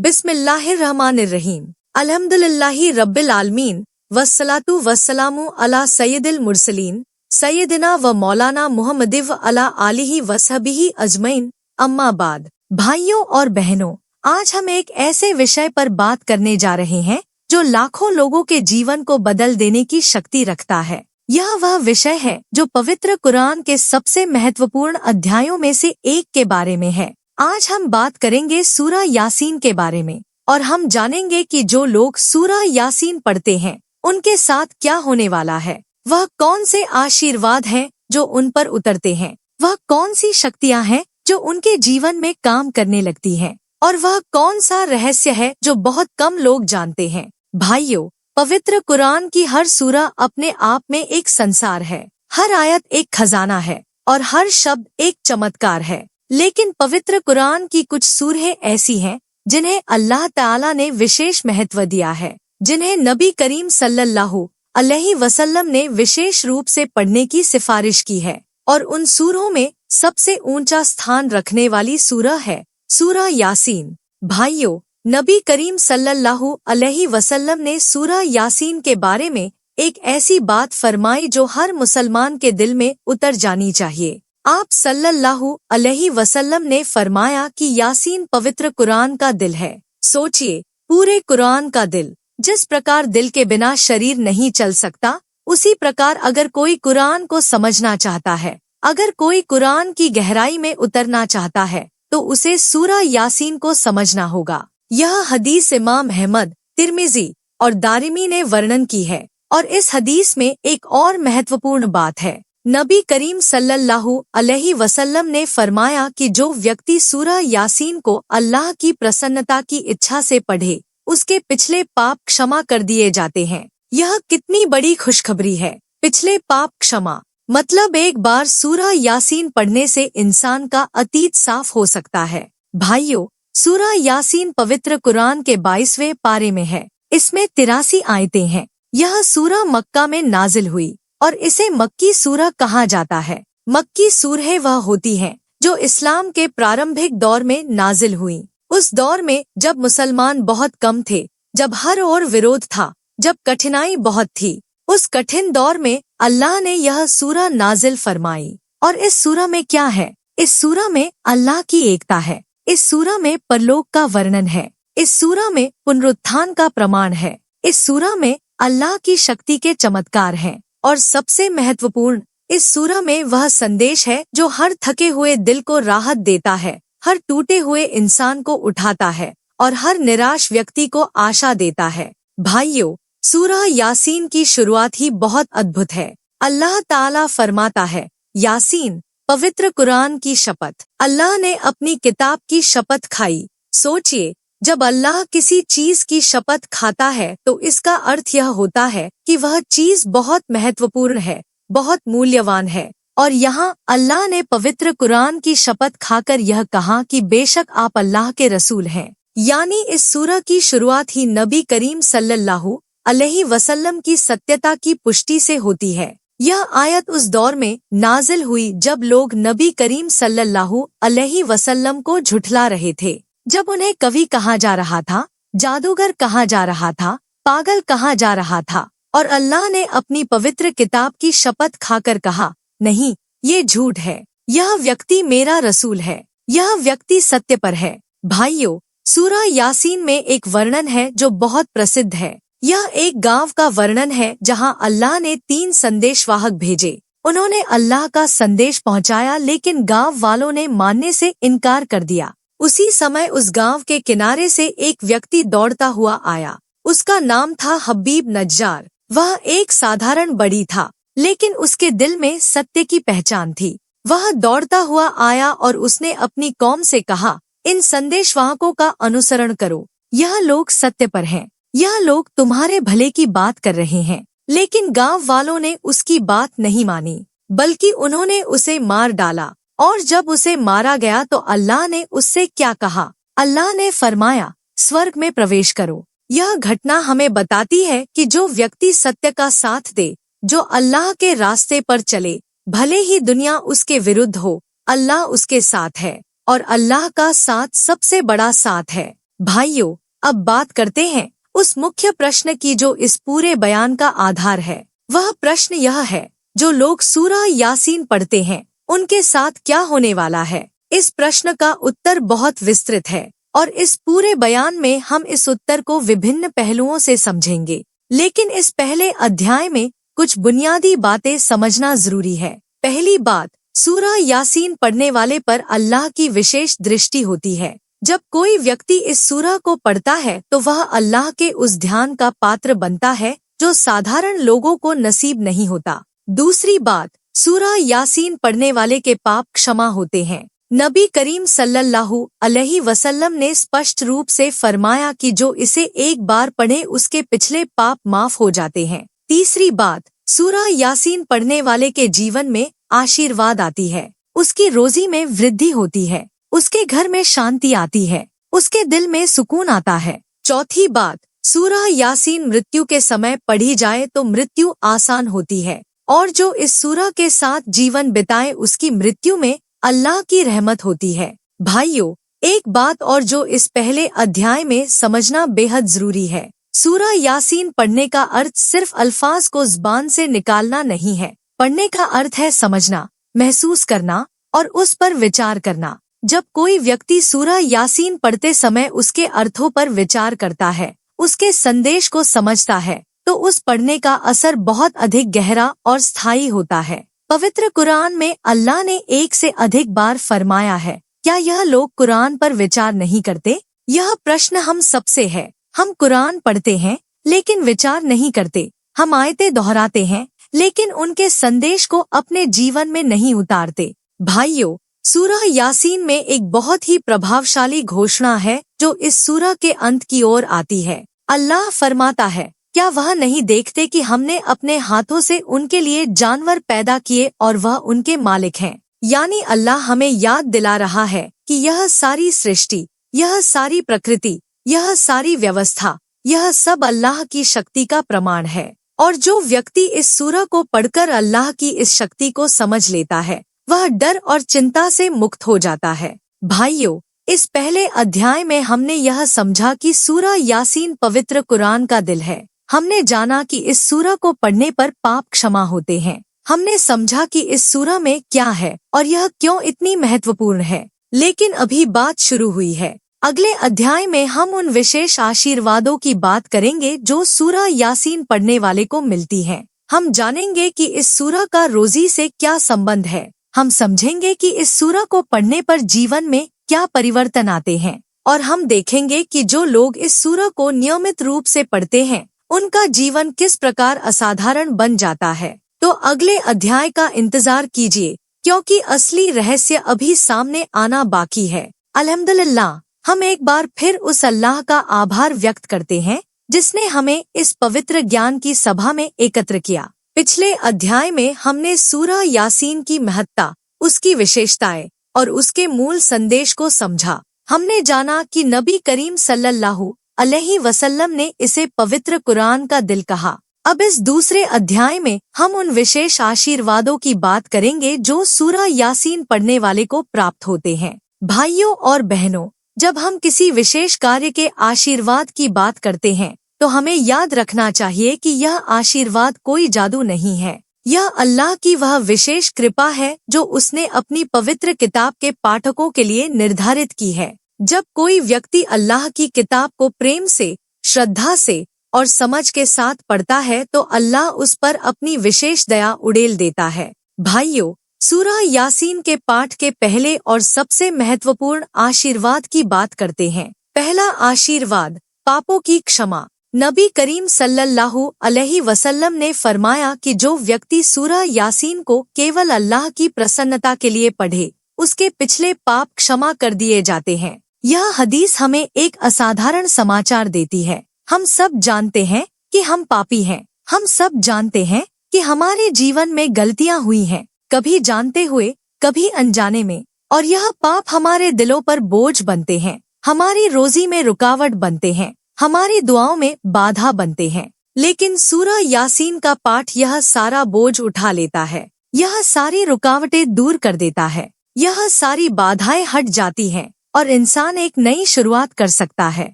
बिस्मिल्लाहिर्रहमानिर्रहीम। अल्हम्दुलिल्लाहि रब्बिल आलमीन वस्सलातु वस्सलामु अला सय्यिदिल मुरसलीन सैयदिना व मौलाना मुहम्मद व अला आलिही वसहबिही अजमईन। अम्मा बाद। भाइयों और बहनों, आज हम एक ऐसे विषय पर बात करने जा रहे हैं जो लाखों लोगों के जीवन को बदल देने की शक्ति रखता है। यह वह विषय है जो पवित्र कुरान के सबसे महत्वपूर्ण अध्यायों में से एक के बारे में है। आज हम बात करेंगे सूरा यासीन के बारे में और हम जानेंगे कि जो लोग सूरा यासीन पढ़ते हैं उनके साथ क्या होने वाला है। वह कौन से आशीर्वाद हैं जो उन पर उतरते हैं, वह कौन सी शक्तियां हैं जो उनके जीवन में काम करने लगती हैं, और वह कौन सा रहस्य है जो बहुत कम लोग जानते हैं। भाइयों, पवित्र कुरान की हर सूरा अपने आप में एक संसार है। हर आयत एक खजाना है और हर शब्द एक चमत्कार है। लेकिन पवित्र कुरान की कुछ सूरहें ऐसी हैं जिन्हें अल्लाह ताला ने विशेष महत्व दिया है, जिन्हें नबी करीम सल्लल्लाहु अलैहि वसल्लम ने विशेष रूप से पढ़ने की सिफारिश की है। और उन सूरों में सबसे ऊंचा स्थान रखने वाली सूरा है सूरा यासीन। भाइयों, नबी करीम सल्लल्लाहु अलैहि वसल्लम ने सूरा यासीन के बारे में एक ऐसी बात फरमाई जो हर मुसलमान के दिल में उतर जानी चाहिए। आप सल्लल्लाहु अलैहि वसल्लम ने फरमाया कि यासीन पवित्र कुरान का दिल है। सोचिए, पूरे कुरान का दिल। जिस प्रकार दिल के बिना शरीर नहीं चल सकता, उसी प्रकार अगर कोई कुरान को समझना चाहता है, अगर कोई कुरान की गहराई में उतरना चाहता है, तो उसे सूरा यासीन को समझना होगा। यह हदीस इमाम अहमद, तिर्मिजी और दारिमी ने वर्णन की है। और इस हदीस में एक और महत्वपूर्ण बात है। नबी करीम सल्लल्लाहु अलैहि वसल्लम ने फरमाया कि जो व्यक्ति सूरा यासीन को अल्लाह की प्रसन्नता की इच्छा से पढ़े, उसके पिछले पाप क्षमा कर दिए जाते हैं। यह कितनी बड़ी खुशखबरी है। पिछले पाप क्षमा मतलब एक बार सूरा यासीन पढ़ने से इंसान का अतीत साफ हो सकता है। भाइयों, सूरा यासीन पवित्र कुरान के 22वें पारे में है। इसमें 83 आयतें हैं। यह सूरा मक्का में नाजिल हुई और इसे मक्की सूरा कहा जाता है। मक्की सूरहें वह होती हैं जो इस्लाम के प्रारंभिक दौर में नाजिल हुई। उस दौर में जब मुसलमान बहुत कम थे, जब हर ओर विरोध था, जब कठिनाई बहुत थी, उस कठिन दौर में अल्लाह ने यह सूरा नाजिल फरमाई। और इस सूरा में क्या है? इस सूरा में अल्लाह की एकता है। इस सूरा में परलोक का वर्णन है। इस सूरा में पुनरुत्थान का प्रमाण है। इस सूरा में अल्लाह की शक्ति के चमत्कार हैं। और सबसे महत्वपूर्ण, इस सूरा में वह संदेश है जो हर थके हुए दिल को राहत देता है, हर टूटे हुए इंसान को उठाता है और हर निराश व्यक्ति को आशा देता है। भाइयों, सूरा यासीन की शुरुआत ही बहुत अद्भुत है। अल्लाह ताला फरमाता है, यासीन, पवित्र कुरान की शपथ। अल्लाह ने अपनी किताब की शपथ खाई। सोचिए, जब अल्लाह किसी चीज की शपथ खाता है तो इसका अर्थ यह होता है कि वह चीज बहुत महत्वपूर्ण है, बहुत मूल्यवान है। और यहाँ अल्लाह ने पवित्र कुरान की शपथ खाकर यह कहा कि बेशक आप अल्लाह के रसूल हैं। यानी इस सूरा की शुरुआत ही नबी करीम सल्लल्लाहु अलैहि वसल्लम की सत्यता की पुष्टि से होती है। यह आयत उस दौर में नाजिल हुई जब लोग नबी करीम सल्लल्लाहु अलैहि वसल्लम को झुठला रहे थे, जब उन्हें कवि कहा जा रहा था, जादूगर कहा जा रहा था, पागल कहा जा रहा था। और अल्लाह ने अपनी पवित्र किताब की शपथ खाकर कहा, नहीं, ये झूठ है। यह व्यक्ति मेरा रसूल है। यह व्यक्ति सत्य पर है। भाइयों, सूरा यासीन में एक वर्णन है जो बहुत प्रसिद्ध है। यह एक गांव का वर्णन है जहां अल्लाह ने 3 संदेशवाहक भेजे। उन्होंने अल्लाह का संदेश पहुंचाया, लेकिन गांव वालों ने मानने से इनकार कर दिया। उसी समय उस गांव के किनारे से एक व्यक्ति दौड़ता हुआ आया। उसका नाम था हबीब नज्जार। वह एक साधारण बड़ी था, लेकिन उसके दिल में सत्य की पहचान थी। वह दौड़ता हुआ आया और उसने अपनी कौम से कहा, इन संदेशवाहकों का अनुसरण करो। यह लोग सत्य पर हैं। यह लोग तुम्हारे भले की बात कर रहे हैं। लेकिन गांव वालों ने उसकी बात नहीं मानी, बल्कि उन्होंने उसे मार डाला। और जब उसे मारा गया तो अल्लाह ने उससे क्या कहा? अल्लाह ने फरमाया, स्वर्ग में प्रवेश करो। यह घटना हमें बताती है कि जो व्यक्ति सत्य का साथ दे, जो अल्लाह के रास्ते पर चले, भले ही दुनिया उसके विरुद्ध हो, अल्लाह उसके साथ है और अल्लाह का साथ सबसे बड़ा साथ है। भाइयों, अब बात करते हैं उस मुख्य प्रश्न की जो इस पूरे बयान का आधार है। वह प्रश्न यह है, जो लोग सूरह यासीन पढ़ते हैं उनके साथ क्या होने वाला है। इस प्रश्न का उत्तर बहुत विस्तृत है और इस पूरे बयान में हम इस उत्तर को विभिन्न पहलुओं से समझेंगे। लेकिन इस पहले अध्याय में कुछ बुनियादी बातें समझना जरूरी है। पहली बात, सूरह यासीन पढ़ने वाले पर अल्लाह की विशेष दृष्टि होती है। जब कोई व्यक्ति इस सूरह को पढ़ता है तो वह अल्लाह के उस ध्यान का पात्र बनता है जो साधारण लोगों को नसीब नहीं होता। दूसरी बात, सूरह यासीन पढ़ने वाले के पाप क्षमा होते हैं। नबी करीम सल्लल्लाहु अलैहि वसल्लम ने स्पष्ट रूप से फरमाया कि जो इसे एक बार पढ़े उसके पिछले पाप माफ हो जाते हैं। तीसरी बात, सूरह यासीन पढ़ने वाले के जीवन में आशीर्वाद आती है, उसकी रोजी में वृद्धि होती है, उसके घर में शांति आती है, उसके दिल में सुकून आता है। चौथी बात, सूरह यासीन मृत्यु के समय पढ़ी जाए तो मृत्यु आसान होती है और जो इस सूरह के साथ जीवन बिताए उसकी मृत्यु में अल्लाह की रहमत होती है। भाइयों, एक बात और जो इस पहले अध्याय में समझना बेहद जरूरी है, सूरह यासीन पढ़ने का अर्थ सिर्फ अल्फाज को ज़ुबान से निकालना नहीं है। पढ़ने का अर्थ है समझना, महसूस करना और उस पर विचार करना। जब कोई व्यक्ति सूरह यासीन पढ़ते समय उसके अर्थों पर विचार करता है, उसके संदेश को समझता है, तो उस पढ़ने का असर बहुत अधिक गहरा और स्थायी होता है। पवित्र कुरान में अल्लाह ने एक से अधिक बार फरमाया है, क्या यह लोग कुरान पर विचार नहीं करते? यह प्रश्न हम सबसे है। हम कुरान पढ़ते हैं लेकिन विचार नहीं करते। हम आयतें दोहराते हैं लेकिन उनके संदेश को अपने जीवन में नहीं उतारते। भाइयों, सूरह यासीन में एक बहुत ही प्रभावशाली घोषणा है जो इस सूरह के अंत की ओर आती है। अल्लाह फरमाता है, क्या वह नहीं देखते कि हमने अपने हाथों से उनके लिए जानवर पैदा किए और वह उनके मालिक हैं। यानी अल्लाह हमें याद दिला रहा है कि यह सारी सृष्टि, यह सारी प्रकृति, यह सारी व्यवस्था, यह सब अल्लाह की शक्ति का प्रमाण है। और जो व्यक्ति इस सूरह को पढ़कर अल्लाह की इस शक्ति को समझ लेता है, वह डर और चिंता से मुक्त हो जाता है। भाइयों, इस पहले अध्याय में हमने यह समझा कि सूरह यासीन पवित्र कुरान का दिल है। हमने जाना कि इस सूरह को पढ़ने पर पाप क्षमा होते हैं। हमने समझा कि इस सूरह में क्या है और यह क्यों इतनी महत्वपूर्ण है। लेकिन अभी बात शुरू हुई है। अगले अध्याय में हम उन विशेष आशीर्वादों की बात करेंगे जो सूरह यासीन पढ़ने वाले को मिलती हैं। हम जानेंगे कि इस सूरह का रोजी से क्या संबंध है। हम समझेंगे कि इस सूरह को पढ़ने पर जीवन में क्या परिवर्तन आते हैं और हम देखेंगे कि जो लोग इस सूरह को नियमित रूप से पढ़ते हैं उनका जीवन किस प्रकार असाधारण बन जाता है। तो अगले अध्याय का इंतजार कीजिए क्योंकि असली रहस्य अभी सामने आना बाकी है। अल्हम्दुलिल्लाह, हम एक बार फिर उस अल्लाह का आभार व्यक्त करते हैं जिसने हमें इस पवित्र ज्ञान की सभा में एकत्र किया। पिछले अध्याय में हमने सूरह यासीन की महत्ता, उसकी विशेषताएं और उसके मूल संदेश को समझा। हमने जाना कि नबी करीम सल्लल्लाहु अलैहि वसल्लम ने इसे पवित्र कुरान का दिल कहा। अब इस दूसरे अध्याय में हम उन विशेष आशीर्वादों की बात करेंगे जो सूरह यासीन पढ़ने वाले को प्राप्त होते हैं। भाइयों और बहनों, जब हम किसी विशेष कार्य के आशीर्वाद की बात करते हैं तो हमें याद रखना चाहिए कि यह आशीर्वाद कोई जादू नहीं है। यह अल्लाह की वह विशेष कृपा है जो उसने अपनी पवित्र किताब के पाठकों के लिए निर्धारित की है। जब कोई व्यक्ति अल्लाह की किताब को प्रेम से, श्रद्धा से और समझ के साथ पढ़ता है तो अल्लाह उस पर अपनी विशेष दया उड़ेल देता है। भाइयों, सूरह यासीन के पाठ के पहले और सबसे महत्वपूर्ण आशीर्वाद की बात करते हैं। पहला आशीर्वाद, पापों की क्षमा। नबी करीम सल्लल्लाहु अलैहि वसल्लम ने फरमाया कि जो व्यक्ति सूरह यासीन को केवल अल्लाह की प्रसन्नता के लिए पढ़े, उसके पिछले पाप क्षमा कर दिए जाते हैं। यह हदीस हमें एक असाधारण समाचार देती है। हम सब जानते हैं कि हम पापी हैं। हम सब जानते हैं कि हमारे जीवन में गलतियां हुई हैं, कभी जानते हुए, कभी अनजाने में, और यह पाप हमारे दिलों पर बोझ बनते हैं, हमारी रोजी में रुकावट बनते हैं, हमारी दुआओं में बाधा बनते हैं। लेकिन सूरह यासीन का पाठ यह सारा बोझ उठा लेता है। यह सारी रुकावटें दूर कर देता है। यह सारी बाधाएं हट जाती हैं। और इंसान एक नई शुरुआत कर सकता है।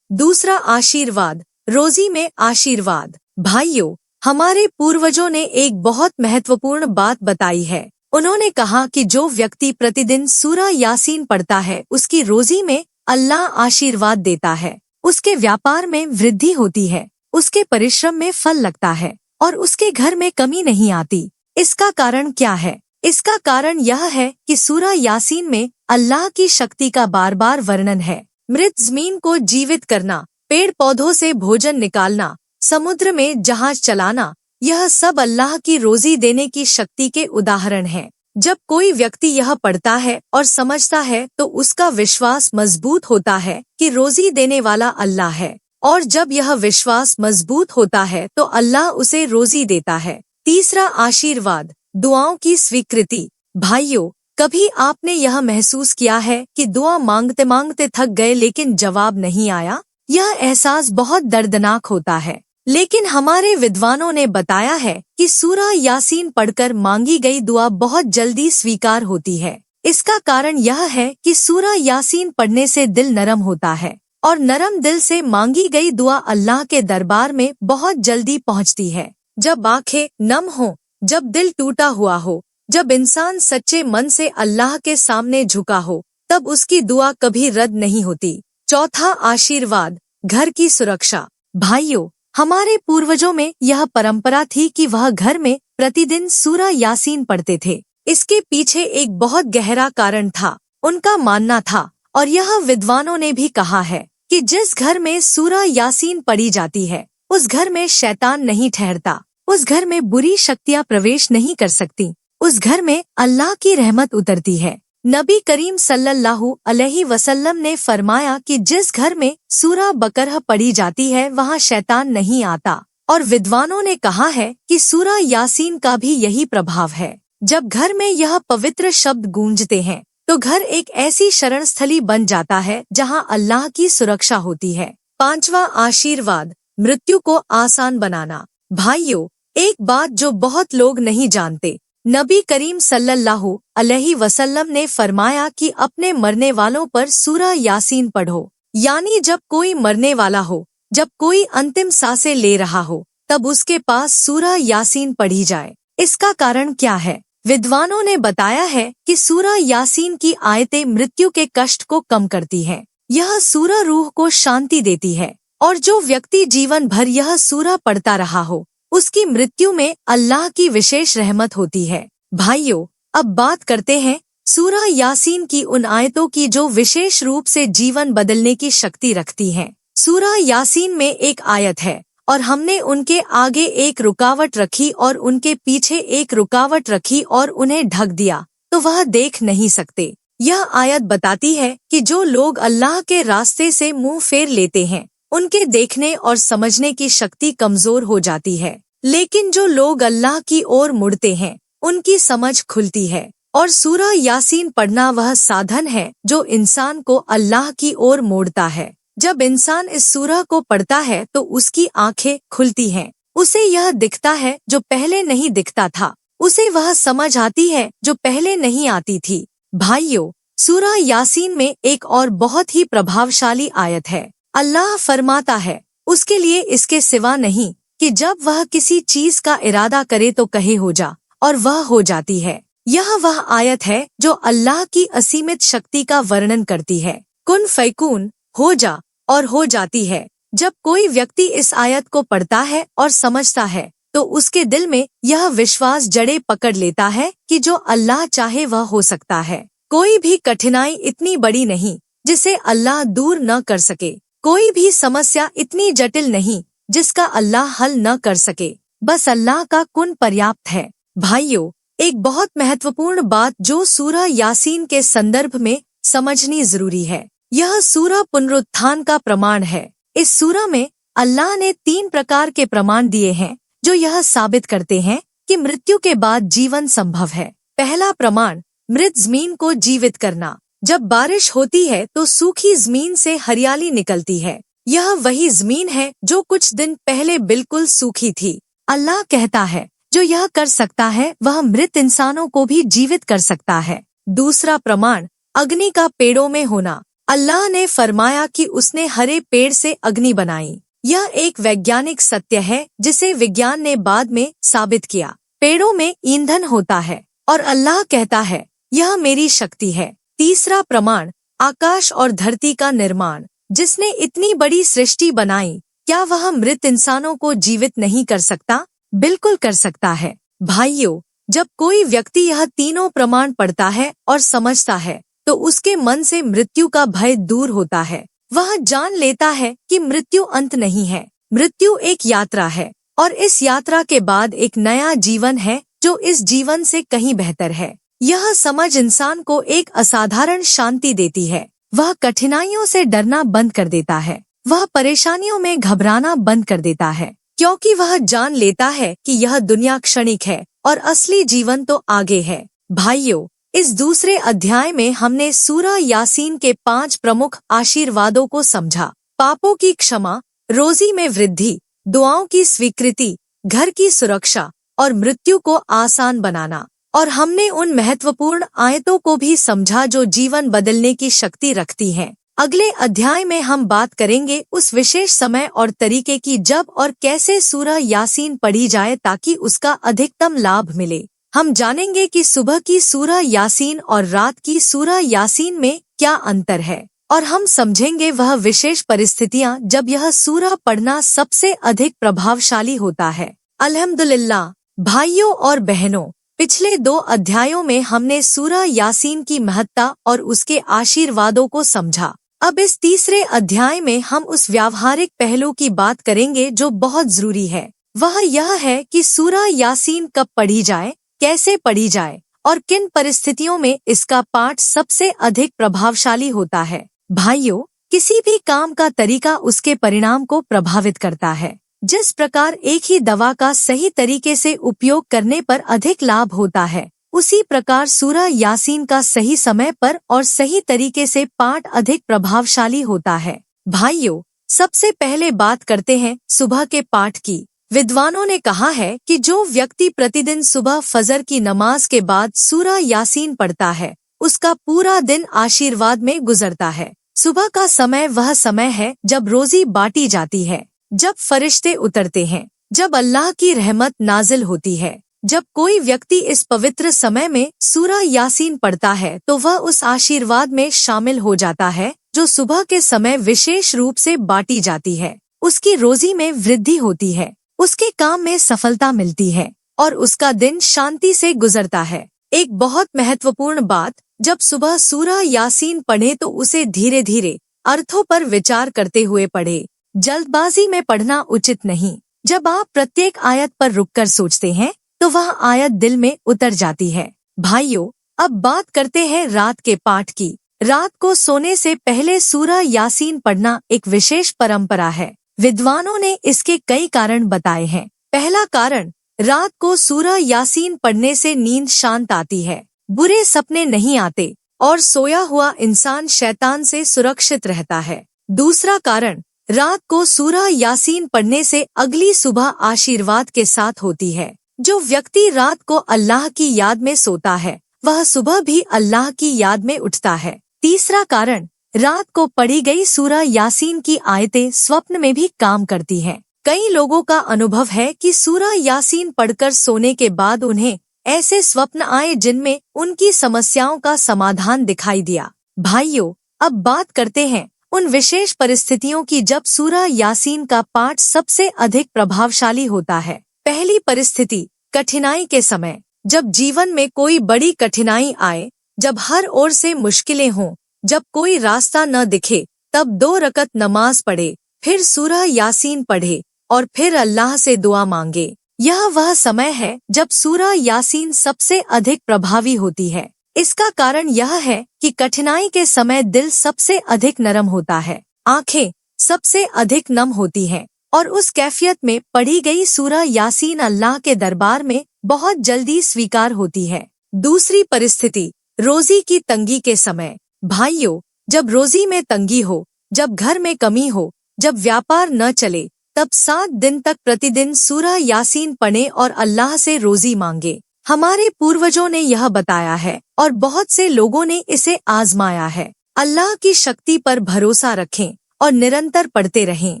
दूसरा आशीर्वाद, रोजी में आशीर्वाद। भाइयों, हमारे पूर्वजों ने एक बहुत महत्वपूर्ण बात बताई है। उन्होंने कहा कि जो व्यक्ति प्रतिदिन सूरा यासीन पढ़ता है उसकी रोजी में अल्लाह आशीर्वाद देता है, उसके व्यापार में वृद्धि होती है, उसके परिश्रम में फल लगता है और उसके घर में कमी नहीं आती। इसका कारण क्या है? इसका कारण यह है कि सूरा यासीन में अल्लाह की शक्ति का बार बार वर्णन है। मृत जमीन को जीवित करना, पेड़ पौधों से भोजन निकालना, समुद्र में जहाज चलाना, यह सब अल्लाह की रोजी देने की शक्ति के उदाहरण हैं। जब कोई व्यक्ति यह पढ़ता है और समझता है तो उसका विश्वास मजबूत होता है कि रोजी देने वाला अल्लाह है, और जब यह विश्वास मजबूत होता है तो अल्लाह उसे रोजी देता है। तीसरा आशीर्वाद, दुआओं की स्वीकृति। भाइयों, कभी आपने यह महसूस किया है कि दुआ मांगते मांगते थक गए लेकिन जवाब नहीं आया? यह एहसास बहुत दर्दनाक होता है, लेकिन हमारे विद्वानों ने बताया है कि सूरा यासीन पढ़कर मांगी गई दुआ बहुत जल्दी स्वीकार होती है। इसका कारण यह है कि सूरा यासीन पढ़ने से दिल नरम होता है और नरम दिल से मांगी गई दुआ अल्लाह के दरबार में बहुत जल्दी पहुंचती है। जब आंखें नम हो, जब दिल टूटा हुआ हो, जब इंसान सच्चे मन से अल्लाह के सामने झुका हो, तब उसकी दुआ कभी रद्द नहीं होती। चौथा आशीर्वाद, घर की सुरक्षा। भाइयों, हमारे पूर्वजों में यह परंपरा थी कि वह घर में प्रतिदिन सूरा यासीन पढ़ते थे। इसके पीछे एक बहुत गहरा कारण था। उनका मानना था, और यह विद्वानों ने भी कहा है, कि जिस घर में सूरा यासीन पढ़ी जाती है उस घर में शैतान नहीं ठहरता, उस घर में बुरी शक्तियां प्रवेश नहीं कर सकती, उस घर में अल्लाह की रहमत उतरती है। नबी करीम सल्लल्लाहु अलैहि वसल्लम ने फरमाया कि जिस घर में सूरा बकरह पढ़ी जाती है वहाँ शैतान नहीं आता, और विद्वानों ने कहा है कि सूरा यासीन का भी यही प्रभाव है। जब घर में यह पवित्र शब्द गूंजते हैं तो घर एक ऐसी शरण स्थली बन जाता है जहाँ अल्लाह की सुरक्षा होती है। पांचवा आशीर्वाद, मृत्यु को आसान बनाना। भाइयों, एक बात जो बहुत लोग नहीं जानते, नबी करीम सल्लल्लाहु अलैहि वसल्लम ने फरमाया कि अपने मरने वालों पर सूरा यासीन पढ़ो। यानी जब कोई मरने वाला हो, जब कोई अंतिम सांसें ले रहा हो, तब उसके पास सूरा यासीन पढ़ी जाए। इसका कारण क्या है? विद्वानों ने बताया है कि सूरा यासीन की आयतें मृत्यु के कष्ट को कम करती हैं। यह सूरा रूह को शांति देती है, और जो व्यक्ति जीवन भर यह सूरा पढ़ता रहा हो उसकी मृत्यु में अल्लाह की विशेष रहमत होती है। भाइयों, अब बात करते हैं सूरा यासीन की उन आयतों की जो विशेष रूप से जीवन बदलने की शक्ति रखती हैं। सूरा यासीन में एक आयत है और हमने उनके आगे एक रुकावट रखी और उनके पीछे एक रुकावट रखी और उन्हें ढक दिया तो वह देख नहीं सकते। यह आयत बताती है कि जो लोग अल्लाह के रास्ते से मुंह फेर लेते हैं उनके देखने और समझने की शक्ति कमजोर हो जाती है, लेकिन जो लोग अल्लाह की ओर मुड़ते हैं उनकी समझ खुलती है। और सूरा यासीन पढ़ना वह साधन है जो इंसान को अल्लाह की ओर मोड़ता है। जब इंसान इस सूरा को पढ़ता है तो उसकी आंखें खुलती हैं, उसे यह दिखता है जो पहले नहीं दिखता था, उसे वह समझ आती है जो पहले नहीं आती थी। भाइयों, सूरा यासीन में एक और बहुत ही प्रभावशाली आयत है। अल्लाह फरमाता है, उसके लिए इसके सिवा नहीं कि जब वह किसी चीज का इरादा करे तो कहे हो जा, और वह हो जाती है। यह वह आयत है जो अल्लाह की असीमित शक्ति का वर्णन करती है। कुन फैकून, हो जा, और हो जाती है। जब कोई व्यक्ति इस आयत को पढ़ता है और समझता है तो उसके दिल में यह विश्वास जड़े पकड़ लेता है कि जो अल्लाह चाहे वह हो सकता है। कोई भी कठिनाई इतनी बड़ी नहीं जिसे अल्लाह दूर न कर सके, कोई भी समस्या इतनी जटिल नहीं जिसका अल्लाह हल न कर सके। बस अल्लाह का कुन पर्याप्त है। भाइयों, एक बहुत महत्वपूर्ण बात जो सूरा यासीन के संदर्भ में समझनी जरूरी है, यह सूरा पुनरुत्थान का प्रमाण है। इस सूरा में अल्लाह ने 3 प्रकार के प्रमाण दिए हैं जो यह साबित करते हैं कि मृत्यु के बाद जीवन संभव है। पहला प्रमाण, मृत जमीन को जीवित करना। जब बारिश होती है तो सूखी जमीन से हरियाली निकलती है। यह वही जमीन है जो कुछ दिन पहले बिल्कुल सूखी थी। अल्लाह कहता है, जो यह कर सकता है वह मृत इंसानों को भी जीवित कर सकता है। दूसरा प्रमाण, अग्नि का पेड़ों में होना। अल्लाह ने फरमाया कि उसने हरे पेड़ से अग्नि बनाई। यह एक वैज्ञानिक सत्य है जिसे विज्ञान ने बाद में साबित किया। पेड़ों में ईंधन होता है और अल्लाह कहता है यह मेरी शक्ति है। तीसरा प्रमाण, आकाश और धरती का निर्माण। जिसने इतनी बड़ी सृष्टि बनाई, क्या वह मृत इंसानों को जीवित नहीं कर सकता? बिल्कुल कर सकता है। भाइयों, जब कोई व्यक्ति यह तीनों प्रमाण पढ़ता है और समझता है तो उसके मन से मृत्यु का भय दूर होता है। वह जान लेता है कि मृत्यु अंत नहीं है। मृत्यु एक यात्रा है और इस यात्रा के बाद एक नया जीवन है जो इस जीवन से कहीं बेहतर है। यह समझ इंसान को एक असाधारण शांति देती है। वह कठिनाइयों से डरना बंद कर देता है। वह परेशानियों में घबराना बंद कर देता है, क्योंकि वह जान लेता है कि यह दुनिया क्षणिक है और असली जीवन तो आगे है। भाइयों, इस दूसरे अध्याय में हमने सूरह यासीन के 5 प्रमुख आशीर्वादों को समझा। पापों की क्षमा, रोजी में वृद्धि, दुआओं की स्वीकृति, घर की सुरक्षा और मृत्यु को आसान बनाना। और हमने उन महत्वपूर्ण आयतों को भी समझा जो जीवन बदलने की शक्ति रखती हैं। अगले अध्याय में हम बात करेंगे उस विशेष समय और तरीके की जब और कैसे सूरह यासीन पढ़ी जाए ताकि उसका अधिकतम लाभ मिले। हम जानेंगे कि सुबह की सूरह यासीन और रात की सूरह यासीन में क्या अंतर है और हम समझेंगे वह विशेष परिस्थितियां जब यह सूरह पढ़ना सबसे अधिक प्रभावशाली होता है। अल्हम्दुलिल्लाह। भाइयों और बहनों, पिछले 2 अध्यायों में हमने सूरह यासीन की महत्ता और उसके आशीर्वादों को समझा। अब इस तीसरे अध्याय में हम उस व्यावहारिक पहलू की बात करेंगे जो बहुत जरूरी है। वह यह है कि सूरह यासीन कब पढ़ी जाए, कैसे पढ़ी जाए और किन परिस्थितियों में इसका पाठ सबसे अधिक प्रभावशाली होता है। भाइयों, किसी भी काम का तरीका उसके परिणाम को प्रभावित करता है। जिस प्रकार एक ही दवा का सही तरीके से उपयोग करने पर अधिक लाभ होता है, उसी प्रकार सूरह यासीन का सही समय पर और सही तरीके से पाठ अधिक प्रभावशाली होता है। भाइयों, सबसे पहले बात करते हैं सुबह के पाठ की। विद्वानों ने कहा है कि जो व्यक्ति प्रतिदिन सुबह फजर की नमाज के बाद सूरह यासीन पढ़ता है, उसका पूरा दिन आशीर्वाद में गुजरता है। सुबह का समय वह समय है जब रोजी बांटी जाती है, जब फरिश्ते उतरते हैं, जब अल्लाह की रहमत नाजिल होती है। जब कोई व्यक्ति इस पवित्र समय में सूरह यासीन पढ़ता है तो वह उस आशीर्वाद में शामिल हो जाता है जो सुबह के समय विशेष रूप से बांटी जाती है। उसकी रोजी में वृद्धि होती है, उसके काम में सफलता मिलती है और उसका दिन शांति से गुजरता है। एक बहुत महत्वपूर्ण बात, जब सुबह सूरह यासीन पढ़े तो उसे धीरे धीरे अर्थों पर विचार करते हुए पढ़े। जल्दबाजी में पढ़ना उचित नहीं। जब आप प्रत्येक आयत पर रुककर सोचते हैं तो वह आयत दिल में उतर जाती है। भाइयों, अब बात करते हैं रात के पाठ की। रात को सोने से पहले सूरह यासीन पढ़ना एक विशेष परंपरा है। विद्वानों ने इसके कई कारण बताए हैं। पहला कारण, रात को सूरह यासीन पढ़ने से नींद शांत आती है, बुरे सपने नहीं आते और सोया हुआ इंसान शैतान से सुरक्षित रहता है। दूसरा कारण, रात को सूरह यासीन पढ़ने से अगली सुबह आशीर्वाद के साथ होती है। जो व्यक्ति रात को अल्लाह की याद में सोता है, वह सुबह भी अल्लाह की याद में उठता है। तीसरा कारण, रात को पढ़ी गई सूरह यासीन की आयतें स्वप्न में भी काम करती हैं। कई लोगों का अनुभव है कि सूरह यासीन पढ़कर सोने के बाद उन्हें ऐसे स्वप्न आए जिनमें उनकी समस्याओं का समाधान दिखाई दिया। भाइयों, अब बात करते हैं उन विशेष परिस्थितियों की जब सूरह यासीन का पाठ सबसे अधिक प्रभावशाली होता है। पहली परिस्थिति, कठिनाई के समय। जब जीवन में कोई बड़ी कठिनाई आए, जब हर ओर से मुश्किलें हों, जब कोई रास्ता न दिखे, तब 2 रकत नमाज पढ़े, फिर सूरह यासीन पढ़े और फिर अल्लाह से दुआ मांगे। यह वह समय है जब सूरह यासीन सबसे अधिक प्रभावी होती है। इसका कारण यह है कि कठिनाई के समय दिल सबसे अधिक नरम होता है, आंखें सबसे अधिक नम होती हैं और उस कैफियत में पढ़ी गई सूरह यासीन अल्लाह के दरबार में बहुत जल्दी स्वीकार होती है। दूसरी परिस्थिति, रोजी की तंगी के समय। भाइयों, जब रोजी में तंगी हो, जब घर में कमी हो, जब व्यापार न चले, तब 7 दिन तक प्रतिदिन सूरह यासीन पढ़ें और अल्लाह से रोजी मांगे। हमारे पूर्वजों ने यह बताया है और बहुत से लोगों ने इसे आजमाया है। अल्लाह की शक्ति पर भरोसा रखें और निरंतर पढ़ते रहें।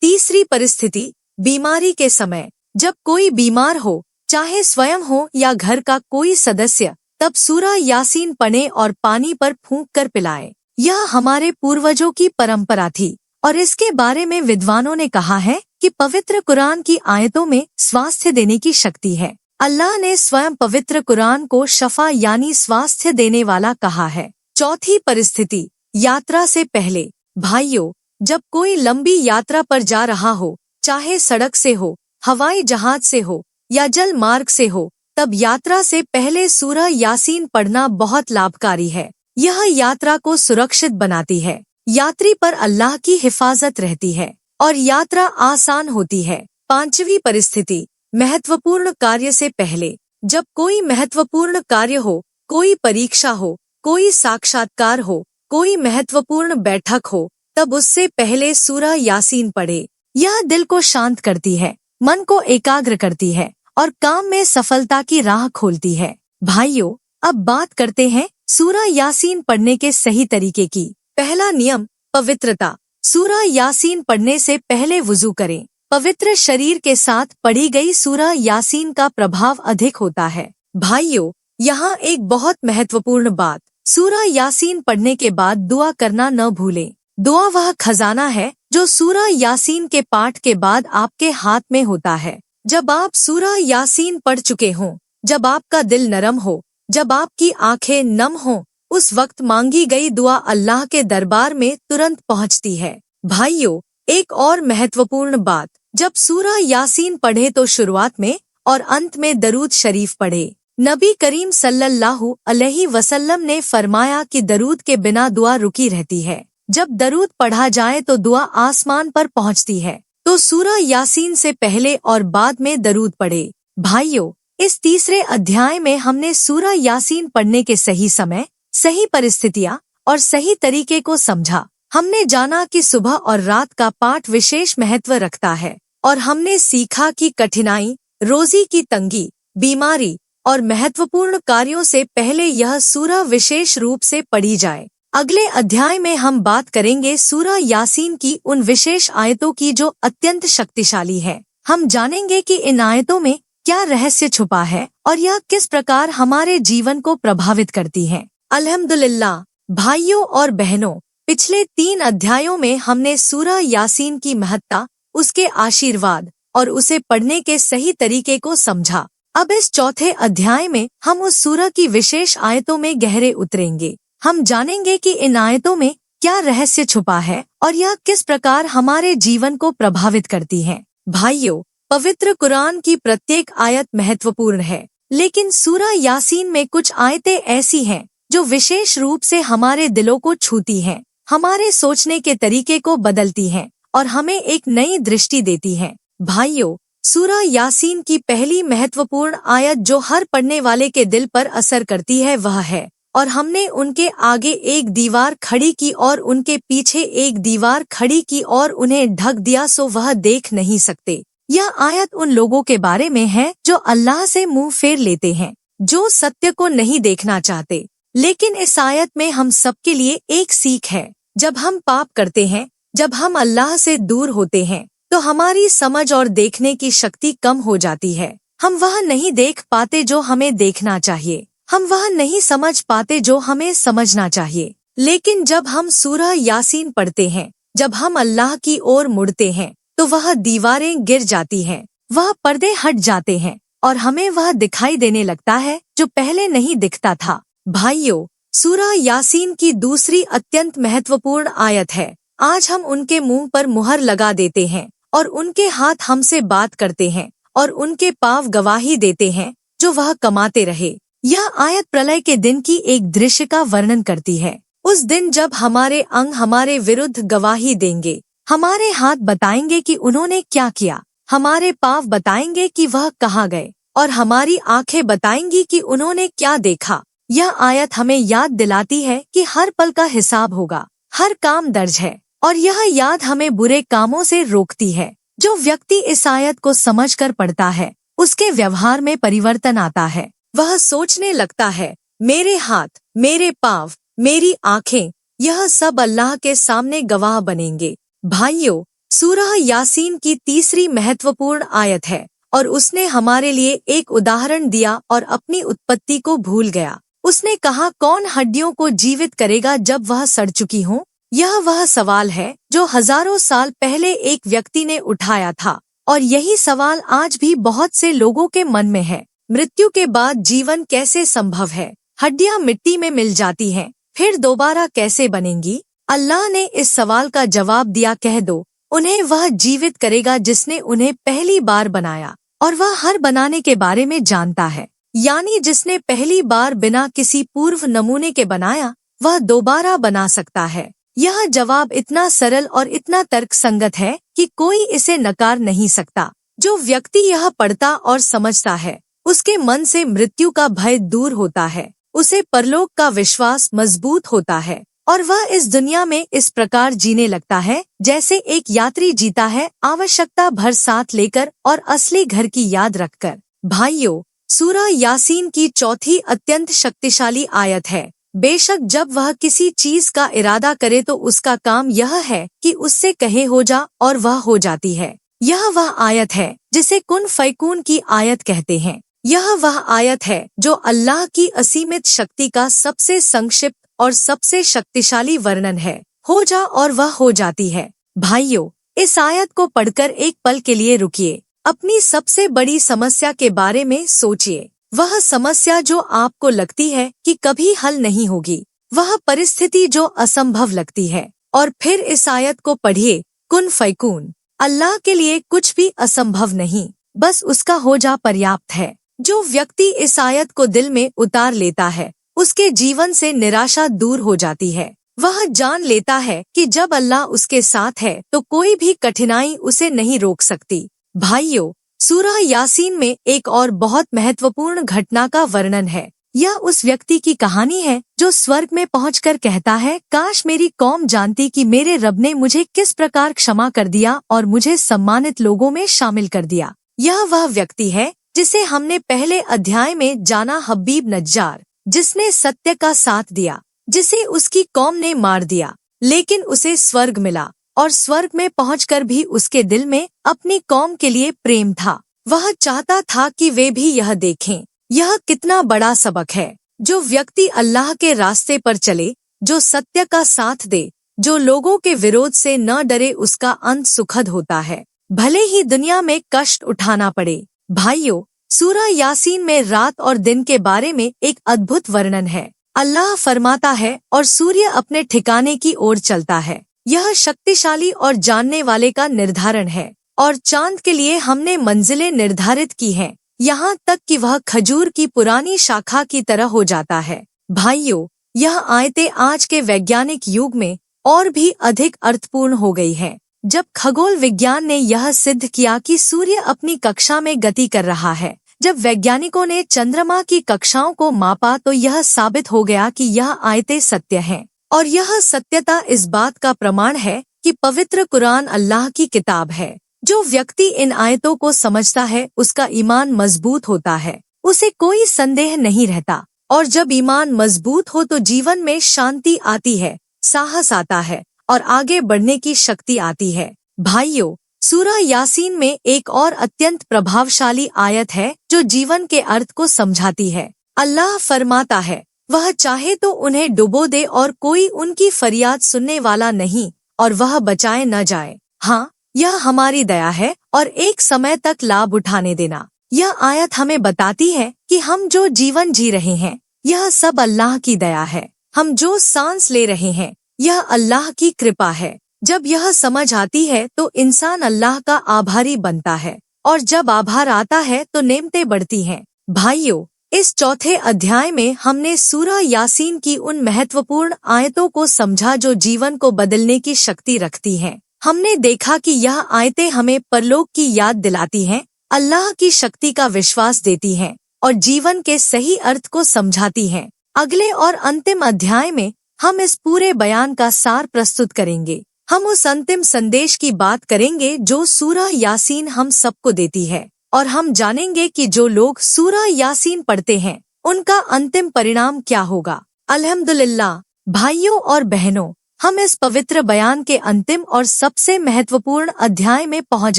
तीसरी परिस्थिति, बीमारी के समय। जब कोई बीमार हो, चाहे स्वयं हो या घर का कोई सदस्य, तब सूरा यासीन पढ़ें और पानी पर फूंक कर पिलाएं। यह हमारे पूर्वजों की परंपरा थी और इसके बारे में विद्वानों ने कहा है कि पवित्र कुरान की आयतों में स्वास्थ्य देने की शक्ति है। अल्लाह ने स्वयं पवित्र कुरान को शफा यानी स्वास्थ्य देने वाला कहा है। चौथी परिस्थिति, यात्रा से पहले। भाइयों, जब कोई लंबी यात्रा पर जा रहा हो, चाहे सड़क से हो, हवाई जहाज से हो या जल मार्ग से हो, तब यात्रा से पहले सूरह यासीन पढ़ना बहुत लाभकारी है। यह यात्रा को सुरक्षित बनाती है, यात्री पर अल्लाह की हिफाजत रहती है और यात्रा आसान होती है। पांचवी परिस्थिति, महत्वपूर्ण कार्य से पहले। जब कोई महत्वपूर्ण कार्य हो, कोई परीक्षा हो, कोई साक्षात्कार हो, कोई महत्वपूर्ण बैठक हो, तब उससे पहले सूरह यासीन पढ़े। यह दिल को शांत करती है, मन को एकाग्र करती है और काम में सफलता की राह खोलती है। भाइयों, अब बात करते हैं सूरह यासीन पढ़ने के सही तरीके की। पहला नियम, पवित्रता। सूरह यासीन पढ़ने से पहले वुजू करें। पवित्र शरीर के साथ पढ़ी गई सूरह यासीन का प्रभाव अधिक होता है। भाइयों, यहाँ एक बहुत महत्वपूर्ण बात, सूरह यासीन पढ़ने के बाद दुआ करना न भूलें। दुआ वह खजाना है जो सूरह यासीन के पाठ के बाद आपके हाथ में होता है। जब आप सूरह यासीन पढ़ चुके हों, जब आपका दिल नरम हो, जब आपकी आंखें नम हों, उस वक्त मांगी गई दुआ अल्लाह के दरबार में तुरंत पहुंचती है। भाइयों, एक और महत्वपूर्ण बात, जब सूरह यासीन पढ़े तो शुरुआत में और अंत में दरूद शरीफ पढ़े। नबी करीम सल्लल्लाहु अलैहि वसल्लम ने फरमाया कि दरूद के बिना दुआ रुकी रहती है। जब दरूद पढ़ा जाए तो दुआ आसमान पर पहुंचती है। तो सूरह यासीन से पहले और बाद में दरूद पढ़े। भाइयों, इस तीसरे अध्याय में हमने सूरह यासीन पढ़ने के सही समय, सही परिस्थितियां और सही तरीके को समझा। हमने जाना कि सुबह और रात का पाठ विशेष महत्व रखता है और हमने सीखा कि कठिनाई, रोजी की तंगी, बीमारी और महत्वपूर्ण कार्यों से पहले यह सूरह विशेष रूप से पढ़ी जाए। अगले अध्याय में हम बात करेंगे सूरह यासीन की उन विशेष आयतों की जो अत्यंत शक्तिशाली है। हम जानेंगे कि इन आयतों में क्या रहस्य छुपा है और यह किस प्रकार हमारे जीवन को प्रभावित करती है। अल्हम्दुलिल्लाह। भाइयों और बहनों, पिछले 3 अध्यायों में हमने सूरह यासीन की महत्ता, उसके आशीर्वाद और उसे पढ़ने के सही तरीके को समझा। अब इस चौथे अध्याय में हम उस सूरह की विशेष आयतों में गहरे उतरेंगे। हम जानेंगे कि इन आयतों में क्या रहस्य छुपा है और यह किस प्रकार हमारे जीवन को प्रभावित करती है। भाइयों, पवित्र कुरान की प्रत्येक आयत महत्वपूर्ण है, लेकिन सूरह यासीन में कुछ आयतें ऐसी हैं जो विशेष रूप से हमारे दिलों को छूती हैं, हमारे सोचने के तरीके को बदलती हैं और हमें एक नई दृष्टि देती हैं। भाइयों, सूरह यासीन की पहली महत्वपूर्ण आयत जो हर पढ़ने वाले के दिल पर असर करती है वह है, और हमने उनके आगे एक दीवार खड़ी की और उनके पीछे एक दीवार खड़ी की और उन्हें ढक दिया सो वह देख नहीं सकते। यह आयत उन लोगों के बारे में है जो अल्लाह से मुंह फेर लेते हैं, जो सत्य को नहीं देखना चाहते। लेकिन इस आयत में हम सबके लिए एक सीख है। जब हम पाप करते हैं, जब हम अल्लाह से दूर होते हैं, तो हमारी समझ और देखने की शक्ति कम हो जाती है। हम वह नहीं देख पाते जो हमें देखना चाहिए, हम वह नहीं समझ पाते जो हमें समझना चाहिए। लेकिन जब हम सूरह यासीन पढ़ते हैं, जब हम अल्लाह की ओर मुड़ते हैं, तो वह दीवारें गिर जाती हैं, वह पर्दे हट जाते हैं और हमें वह दिखाई देने लगता है जो पहले नहीं दिखता था। भाइयों, सूरह यासीन की दूसरी अत्यंत महत्वपूर्ण आयत है। आज हम उनके मुंह पर मुहर लगा देते हैं और उनके हाथ हमसे बात करते हैं और उनके पाँव गवाही देते हैं जो वह कमाते रहे। यह आयत प्रलय के दिन की एक दृश्य का वर्णन करती है। उस दिन जब हमारे अंग हमारे विरुद्ध गवाही देंगे, हमारे हाथ बताएंगे कि उन्होंने क्या किया, हमारे पाँव बताएंगे कि वह कहाँ गए और हमारी आंखें बताएंगी कि उन्होंने क्या देखा। यह आयत हमें याद दिलाती है कि हर पल का हिसाब होगा, हर काम दर्ज है, और यह याद हमें बुरे कामों से रोकती है। जो व्यक्ति इस आयत को समझकर पढ़ता है, उसके व्यवहार में परिवर्तन आता है। वह सोचने लगता है, मेरे हाथ, मेरे पाँव, मेरी आंखें, यह सब अल्लाह के सामने गवाह बनेंगे। भाइयों, सूरह यासीन की तीसरी महत्वपूर्ण आयत है और उसने हमारे लिए एक उदाहरण दिया और अपनी उत्पत्ति को भूल गया। उसने कहा, कौन हड्डियों को जीवित करेगा जब वह सड़ चुकी हों? यह वह सवाल है जो हजारों साल पहले एक व्यक्ति ने उठाया था और यही सवाल आज भी बहुत से लोगों के मन में है। मृत्यु के बाद जीवन कैसे संभव है? हड्डियां मिट्टी में मिल जाती हैं, फिर दोबारा कैसे बनेंगी? अल्लाह ने इस सवाल का जवाब दिया, कह दो उन्हें वह जीवित करेगा जिसने उन्हें पहली बार बनाया और वह हर बनाने के बारे में जानता है। यानी जिसने पहली बार बिना किसी पूर्व नमूने के बनाया, वह दोबारा बना सकता है। यह जवाब इतना सरल और इतना तर्कसंगत है कि कोई इसे नकार नहीं सकता। जो व्यक्ति यह पढ़ता और समझता है, उसके मन से मृत्यु का भय दूर होता है, उसे परलोक का विश्वास मजबूत होता है और वह इस दुनिया में इस प्रकार जीने लगता है जैसे एक यात्री जीता है, आवश्यकता भर साथ लेकर और असली घर की याद रखकर। भाइयों, सूरह यासीन की चौथी अत्यंत शक्तिशाली आयत है। बेशक जब वह किसी चीज का इरादा करे तो उसका काम यह है कि उससे कहे हो जा और वह हो जाती है। यह वह आयत है जिसे कुन फयकून की आयत कहते हैं। यह वह आयत है जो अल्लाह की असीमित शक्ति का सबसे संक्षिप्त और सबसे शक्तिशाली वर्णन है। हो जा और वह हो जाती है। भाइयों, इस आयत को पढ़कर एक पल के लिए रुकिए। अपनी सबसे बड़ी समस्या के बारे में सोचिए। वह समस्या जो आपको लगती है कि कभी हल नहीं होगी, वह परिस्थिति जो असंभव लगती है। और फिर इस आयत को पढ़िए, कुन फयकून। अल्लाह के लिए कुछ भी असंभव नहीं, बस उसका हो जा पर्याप्त है। जो व्यक्ति इस आयत को दिल में उतार लेता है, उसके जीवन से निराशा दूर हो जाती है। वह जान लेता है कि जब अल्लाह उसके साथ है तो कोई भी कठिनाई उसे नहीं रोक सकती। भाइयों, सूरह यासीन में एक और बहुत महत्वपूर्ण घटना का वर्णन है। यह उस व्यक्ति की कहानी है जो स्वर्ग में पहुंचकर कहता है, काश मेरी कौम जानती कि मेरे रब ने मुझे किस प्रकार क्षमा कर दिया और मुझे सम्मानित लोगों में शामिल कर दिया। यह वह व्यक्ति है जिसे हमने पहले अध्याय में जाना, हबीब नज्जार, जिसने सत्य का साथ दिया, जिसे उसकी कौम ने मार दिया, लेकिन उसे स्वर्ग मिला और स्वर्ग में पहुंचकर भी उसके दिल में अपनी कौम के लिए प्रेम था। वह चाहता था कि वे भी यह देखें। यह कितना बड़ा सबक है। जो व्यक्ति अल्लाह के रास्ते पर चले, जो सत्य का साथ दे, जो लोगों के विरोध से न डरे, उसका अंत सुखद होता है, भले ही दुनिया में कष्ट उठाना पड़े। भाइयों, सूरह यासीन में रात और दिन के बारे में एक अद्भुत वर्णन है। अल्लाह फरमाता है, और सूर्य अपने ठिकाने की ओर चलता है। यह शक्तिशाली और जानने वाले का निर्धारण है। और चांद के लिए हमने मंजिलें निर्धारित की हैं, यहाँ तक कि वह खजूर की पुरानी शाखा की तरह हो जाता है। भाइयों, यह आयतें आज के वैज्ञानिक युग में और भी अधिक अर्थपूर्ण हो गई हैं। जब खगोल विज्ञान ने यह सिद्ध किया कि सूर्य अपनी कक्षा में गति कर रहा है, जब वैज्ञानिकों ने चंद्रमा की कक्षाओं को मापा, तो यह साबित हो गया कि यह आयतें सत्य हैं। और यह सत्यता इस बात का प्रमाण है कि पवित्र कुरान अल्लाह की किताब है। जो व्यक्ति इन आयतों को समझता है, उसका ईमान मजबूत होता है, उसे कोई संदेह नहीं रहता। और जब ईमान मजबूत हो तो जीवन में शांति आती है, साहस आता है और आगे बढ़ने की शक्ति आती है। भाइयों, सूरह यासीन में एक और अत्यंत प्रभावशाली आयत है जो जीवन के अर्थ को समझाती है। अल्लाह फरमाता है, वह चाहे तो उन्हें डुबो दे और कोई उनकी फरियाद सुनने वाला नहीं, और वह बचाए न जाए। हाँ, यह हमारी दया है और एक समय तक लाभ उठाने देना। यह आयत हमें बताती है कि हम जो जीवन जी रहे हैं, यह सब अल्लाह की दया है। हम जो सांस ले रहे हैं, यह अल्लाह की कृपा है। जब यह समझ आती है तो इंसान अल्लाह का आभारी बनता है, और जब आभार आता है तो नेमतें बढ़ती हैं। भाइयों, इस चौथे अध्याय में हमने सूरह यासीन की उन महत्वपूर्ण आयतों को समझा जो जीवन को बदलने की शक्ति रखती हैं। हमने देखा कि यह आयतें हमें परलोक की याद दिलाती हैं, अल्लाह की शक्ति का विश्वास देती हैं और जीवन के सही अर्थ को समझाती हैं। अगले और अंतिम अध्याय में हम इस पूरे बयान का सार प्रस्तुत करेंगे। हम उस अंतिम संदेश की बात करेंगे जो सूरह यासीन हम सबको देती है, और हम जानेंगे कि जो लोग सूरह यासीन पढ़ते हैं, उनका अंतिम परिणाम क्या होगा। अल्हम्दुलिल्लाह। भाइयों और बहनों, हम इस पवित्र बयान के अंतिम और सबसे महत्वपूर्ण अध्याय में पहुंच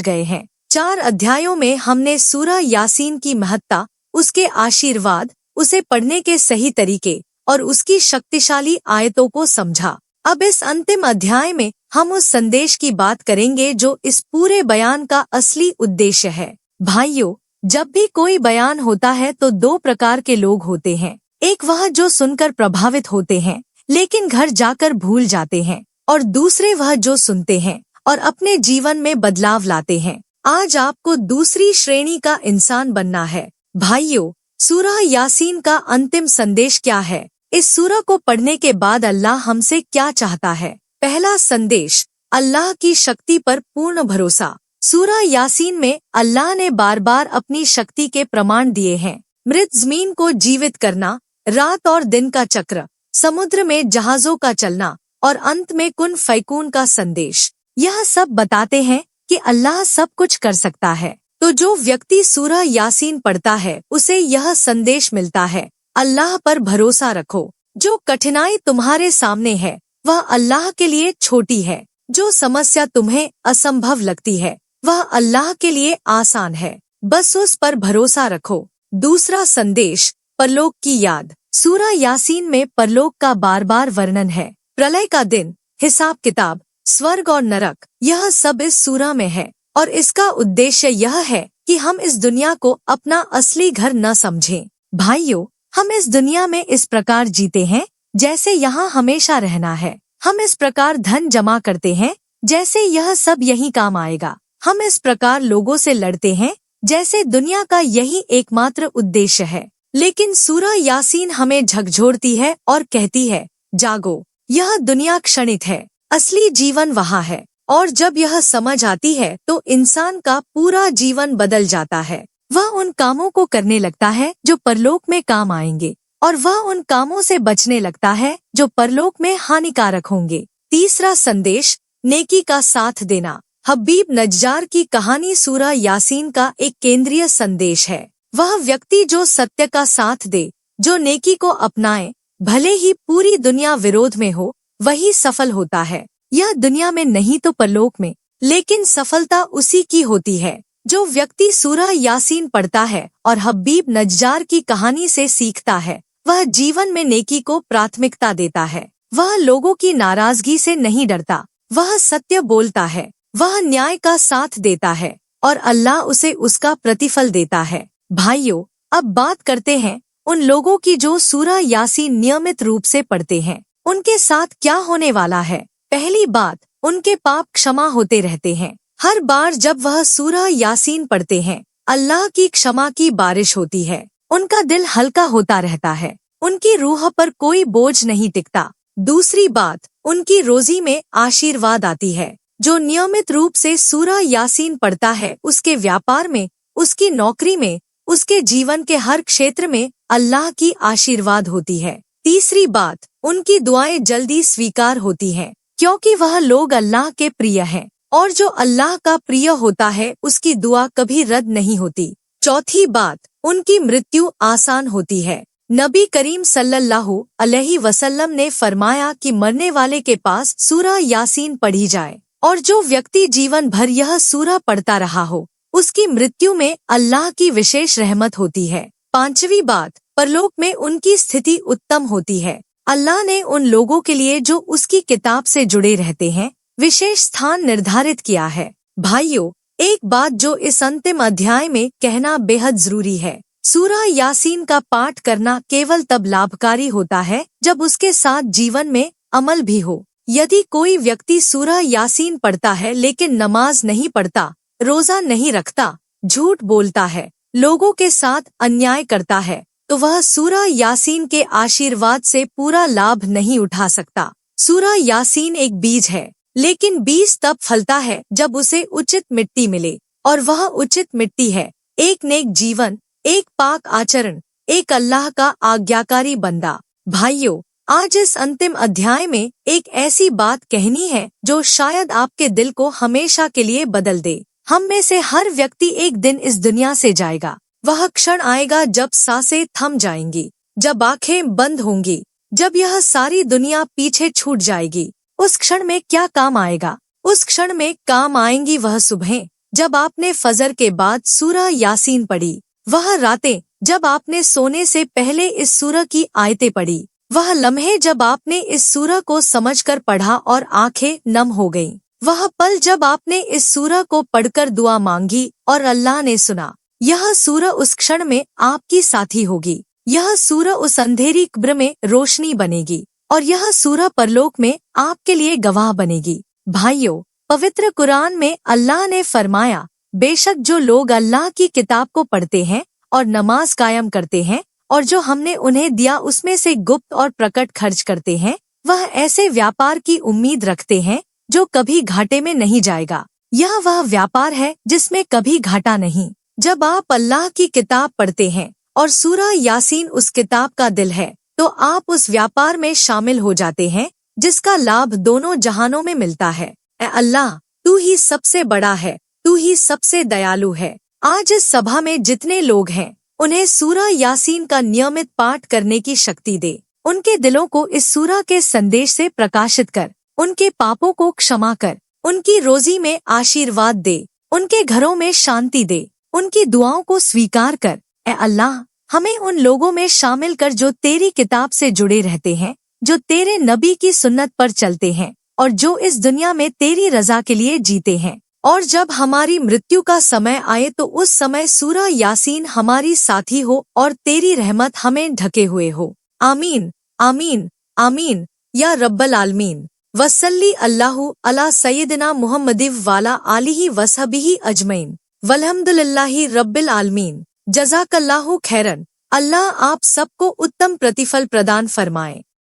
गए हैं। 4 अध्यायों में हमने सूरह यासीन की महत्ता, उसके आशीर्वाद, उसे पढ़ने के सही तरीके और उसकी शक्तिशाली आयतों को समझा। अब इस अंतिम अध्याय में हम उस संदेश की बात करेंगे जो इस पूरे बयान का असली उद्देश्य है। भाइयों, जब भी कोई बयान होता है तो 2 प्रकार के लोग होते हैं। एक वह जो सुनकर प्रभावित होते हैं लेकिन घर जाकर भूल जाते हैं, और दूसरे वह जो सुनते हैं और अपने जीवन में बदलाव लाते हैं। आज आपको दूसरी श्रेणी का इंसान बनना है। भाइयों, सूरह यासीन का अंतिम संदेश क्या है? इस सूरह को पढ़ने के बाद अल्लाह हमसे क्या चाहता है? पहला संदेश, अल्लाह की शक्ति पर पूर्ण भरोसा। सूरह यासीन में अल्लाह ने बार बार अपनी शक्ति के प्रमाण दिए हैं। मृत जमीन को जीवित करना, रात और दिन का चक्र, समुद्र में जहाजों का चलना और अंत में कुन फैकून का संदेश। यह सब बताते हैं कि अल्लाह सब कुछ कर सकता है। तो जो व्यक्ति सूरह यासीन पढ़ता है उसे यह संदेश मिलता है, अल्लाह पर भरोसा रखो। जो कठिनाई तुम्हारे सामने है वह अल्लाह के लिए छोटी है। जो समस्या तुम्हें असंभव लगती है वह अल्लाह के लिए आसान है। बस उस पर भरोसा रखो। दूसरा संदेश, परलोक की याद। सूरह यासीन में परलोक का बार बार वर्णन है। प्रलय का दिन, हिसाब किताब, स्वर्ग और नरक, यह सब इस सूरह में है और इसका उद्देश्य यह है कि हम इस दुनिया को अपना असली घर न समझें। भाइयों, हम इस दुनिया में इस प्रकार जीते हैं जैसे यहाँ हमेशा रहना है। हम इस प्रकार धन जमा करते हैं जैसे यह सब यहीं काम आएगा। हम इस प्रकार लोगों से लड़ते हैं जैसे दुनिया का यही एकमात्र उद्देश्य है। लेकिन सूरह यासीन हमें झकझोरती है और कहती है, जागो, यह दुनिया क्षणिक है, असली जीवन वहाँ है। और जब यह समझ आती है तो इंसान का पूरा जीवन बदल जाता है। वह उन कामों को करने लगता है जो परलोक में काम आएंगे और वह उन कामों से बचने लगता है जो परलोक में हानिकारक होंगे। तीसरा संदेश, नेकी का साथ देना। हबीब नज्जार की कहानी सूरह यासीन का एक केंद्रीय संदेश है। वह व्यक्ति जो सत्य का साथ दे, जो नेकी को अपनाए, भले ही पूरी दुनिया विरोध में हो, वही सफल होता है। यह दुनिया में नहीं तो परलोक में, लेकिन सफलता उसी की होती है जो व्यक्ति सूरह यासीन पढ़ता है और हबीब नज्जार की कहानी से सीखता है। वह जीवन में नेकी को प्राथमिकता देता है। वह लोगों की नाराजगी से नहीं डरता। वह सत्य बोलता है। वह न्याय का साथ देता है और अल्लाह उसे उसका प्रतिफल देता है। भाइयों, अब बात करते हैं उन लोगों की जो सूरह यासीन नियमित रूप से पढ़ते हैं। उनके साथ क्या होने वाला है? पहली बात, उनके पाप क्षमा होते रहते हैं। हर बार जब वह सूरह यासीन पढ़ते हैं, अल्लाह की क्षमा की बारिश होती है। उनका दिल हल्का होता रहता है। उनकी रूह पर कोई बोझ नहीं टिकता। दूसरी बात, उनकी रोजी में आशीर्वाद आती है। जो नियमित रूप से सूरह यासीन पढ़ता है, उसके व्यापार में, उसकी नौकरी में, उसके जीवन के हर क्षेत्र में अल्लाह की आशीर्वाद होती है। तीसरी बात, उनकी दुआएं जल्दी स्वीकार होती हैं, क्योंकि वह लोग अल्लाह के प्रिय हैं और जो अल्लाह का प्रिय होता है उसकी दुआ कभी रद्द नहीं होती। चौथी बात, उनकी मृत्यु आसान होती है। नबी करीम सल्लल्लाहु अलैहि वसल्लम ने फरमाया कि मरने वाले के पास सूरह यासीन पढ़ी जाए और जो व्यक्ति जीवन भर यह सूरह पढ़ता रहा हो, उसकी मृत्यु में अल्लाह की विशेष रहमत होती है। पांचवी बात, परलोक में उनकी स्थिति उत्तम होती है। अल्लाह ने उन लोगों के लिए जो उसकी किताब से जुड़े रहते हैं विशेष स्थान निर्धारित किया है। भाइयों, एक बात जो इस अंतिम अध्याय में कहना बेहद जरूरी है, सूरह यासीन का पाठ करना केवल तब लाभकारी होता है जब उसके साथ जीवन में अमल भी हो। यदि कोई व्यक्ति सूरह यासीन पढ़ता है लेकिन नमाज नहीं पढ़ता, रोजा नहीं रखता, झूठ बोलता है, लोगों के साथ अन्याय करता है, तो वह सूरह यासीन के आशीर्वाद से पूरा लाभ नहीं उठा सकता। सूरह यासीन एक बीज है, लेकिन बीज तब फलता है जब उसे उचित मिट्टी मिले, और वह उचित मिट्टी है एक नेक जीवन, एक पाक आचरण, एक अल्लाह का आज्ञाकारी बंदा। भाइयों, आज इस अंतिम अध्याय में एक ऐसी बात कहनी है जो शायद आपके दिल को हमेशा के लिए बदल दे। हम में से हर व्यक्ति एक दिन इस दुनिया से जाएगा। वह क्षण आएगा जब सांसें थम जाएंगी, जब आंखें बंद होंगी, जब यह सारी दुनिया पीछे छूट जाएगी, उस क्षण में क्या काम आएगा? उस क्षण में काम आएंगी वह सुबहें जब आपने फजर के बाद सूरह यासीन पढ़ी, वह रातें जब आपने सोने से पहले इस सूरह की आयतें पढ़ी, वह लम्हे जब आपने इस सूरह को समझकर पढ़ा और आंखें नम हो गईं, वह पल जब आपने इस सूरह को पढ़कर दुआ मांगी और अल्लाह ने सुना। यह सूरह उस क्षण में आपकी साथी होगी। यह सूरह उस अंधेरी कब्र में रोशनी बनेगी और यह सूरह परलोक में आपके लिए गवाह बनेगी। भाइयों, पवित्र कुरान में अल्लाह ने फरमाया, बेशक जो लोग अल्लाह की किताब को पढ़ते हैं और नमाज कायम करते हैं और जो हमने उन्हें दिया उसमें से गुप्त और प्रकट खर्च करते हैं, वह ऐसे व्यापार की उम्मीद रखते हैं जो कभी घाटे में नहीं जाएगा। यह वह व्यापार है जिसमें कभी घाटा नहीं। जब आप अल्लाह की किताब पढ़ते हैं और सूरह यासीन उस किताब का दिल है, तो आप उस व्यापार में शामिल हो जाते हैं जिसका लाभ दोनों जहानों में मिलता है। ऐ अल्लाह, तू ही सबसे बड़ा है, तू ही सबसे दयालु है। आज इस सभा में जितने लोग हैं, उन्हें सूरह यासीन का नियमित पाठ करने की शक्ति दे। उनके दिलों को इस सूरह के संदेश से प्रकाशित कर, उनके पापों को क्षमा कर, उनकी रोजी में आशीर्वाद दे, उनके घरों में शांति दे, उनकी दुआओं को स्वीकार कर। ऐ अल्लाह, हमें उन लोगों में शामिल कर जो तेरी किताब से जुड़े रहते हैं, जो तेरे नबी की सुन्नत पर चलते हैं और जो इस दुनिया में तेरी रजा के लिए जीते हैं। और जब हमारी मृत्यु का समय आए तो उस समय सूरह यासीन हमारी साथी हो और तेरी रहमत हमें ढके हुए हो। आमीन, आमीन, आमीन या रब्बल आलमीन। वसल्ली अल्लाहु अला सय्यदिना मुहम्मदिव वाला आलिही वसहबिही अजमईन। वल्हम्दुलिल्लाहि रब्बिल आलमीन। जज़ाकल्लाहु खैरन। अल्लाह आप सबको उत्तम प्रतिफल प्रदान फरमाए।